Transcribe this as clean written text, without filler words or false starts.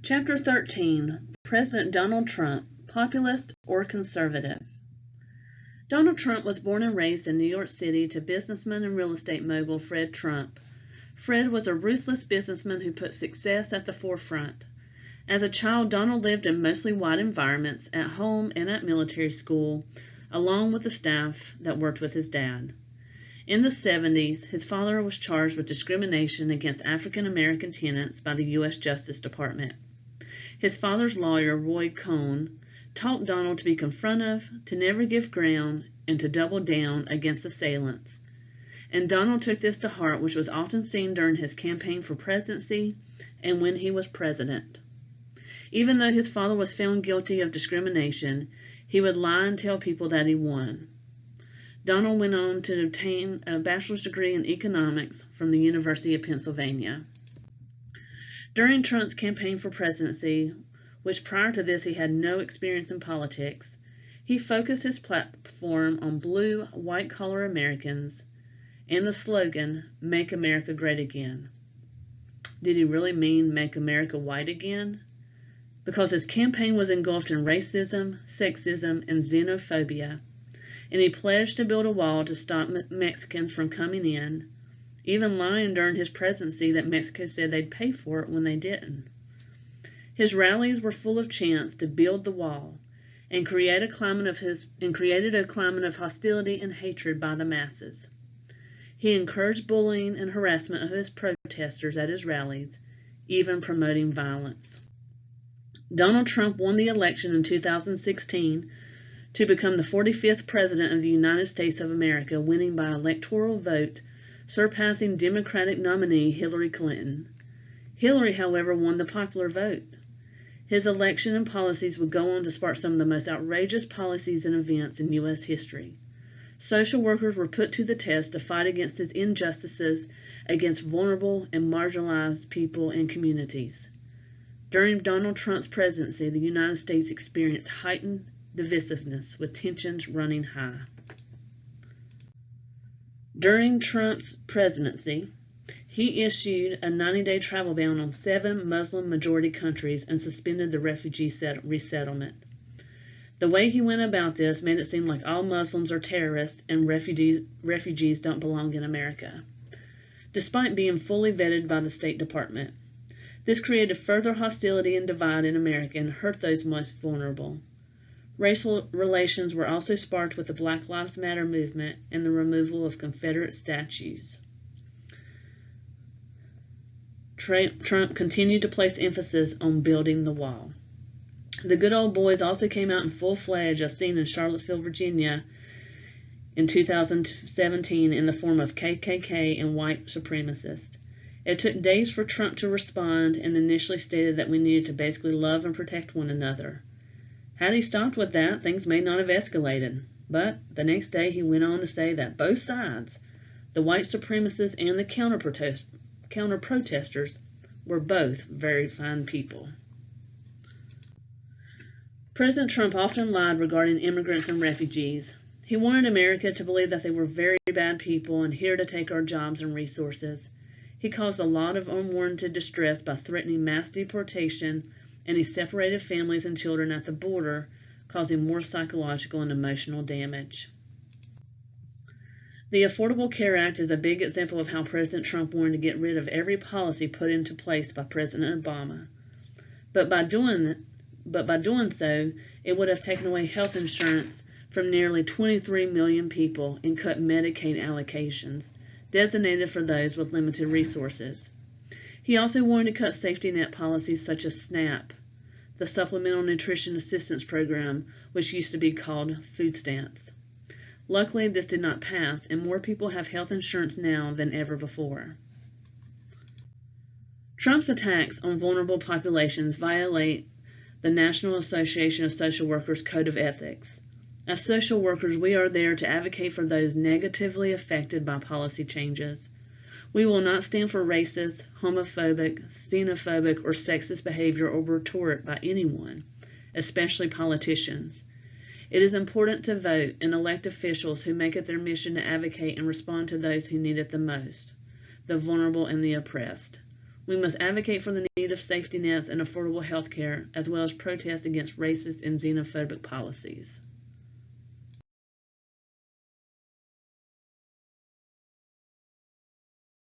Chapter 13. President Donald Trump, Populist or Conservative? Donald Trump was born and raised in New York City to businessman and real estate mogul Fred Trump. Fred was a ruthless businessman who put success at the forefront. As a child, Donald lived in mostly white environments, at home and at military school, along with the staff that worked with his dad. In the 70s, his father was charged with discrimination against African American tenants by the U.S. Justice Department. His father's lawyer, Roy Cohn, taught Donald to be confrontive, to never give ground, and to double down against assailants. And Donald took this to heart, which was often seen during his campaign for presidency and when he was president. Even though his father was found guilty of discrimination, he would lie and tell people that he won. Donald went on to obtain a bachelor's degree in economics from the University of Pennsylvania. During Trump's campaign for presidency, which prior to this he had no experience in politics, he focused his platform on blue, white-collar Americans and the slogan, "Make America Great Again." Did he really mean make America white again? Because his campaign was engulfed in racism, sexism, and xenophobia, and he pledged to build a wall to stop Mexicans from coming in, even lying during his presidency that Mexico said they'd pay for it when they didn't. His rallies were full of chants to build the wall and created a climate of hostility and hatred by the masses. He encouraged bullying and harassment of his protesters at his rallies, even promoting violence. Donald Trump won the election in 2016 to become the 45th President of the United States of America, winning by electoral vote, surpassing Democratic nominee Hillary Clinton. Hillary, however, won the popular vote. His election and policies would go on to spark some of the most outrageous policies and events in U.S. history. Social workers were put to the test to fight against his injustices against vulnerable and marginalized people and communities. During Donald Trump's presidency, the United States experienced heightened divisiveness, with tensions running high. During Trump's presidency, he issued a 90-day travel ban on 7 Muslim-majority countries and suspended the refugee resettlement. The way he went about this made it seem like all Muslims are terrorists and refugees don't belong in America, despite being fully vetted by the State Department. This created further hostility and divide in America and hurt those most vulnerable. Racial relations were also sparked with the Black Lives Matter movement and the removal of Confederate statues. Trump continued to place emphasis on building the wall. The good old boys also came out in full-fledged, as seen in Charlottesville, Virginia in 2017 in the form of KKK and white supremacists. It took days for Trump to respond and initially stated that we needed to basically love and protect one another. Had he stopped with that, things may not have escalated. But the next day he went on to say that both sides, the white supremacists and the counter-protesters, were both very fine people. President Trump often lied regarding immigrants and refugees. He wanted America to believe that they were very bad people and here to take our jobs and resources. He caused a lot of unwarranted distress by threatening mass deportation, and he separated families and children at the border, causing more psychological and emotional damage. The Affordable Care Act is a big example of how President Trump wanted to get rid of every policy put into place by President Obama. But by doing so, it would have taken away health insurance from nearly 23 million people and cut Medicaid allocations, designated for those with limited resources. He also wanted to cut safety net policies such as SNAP, the Supplemental Nutrition Assistance Program, which used to be called food stamps. Luckily, this did not pass, and more people have health insurance now than ever before. Trump's attacks on vulnerable populations violate the National Association of Social Workers Code of Ethics. As social workers, we are there to advocate for those negatively affected by policy changes. We will not stand for racist, homophobic, xenophobic, or sexist behavior or rhetoric by anyone, especially politicians. It is important to vote and elect officials who make it their mission to advocate and respond to those who need it the most, the vulnerable and the oppressed. We must advocate for the need of safety nets and affordable health care, as well as protest against racist and xenophobic policies.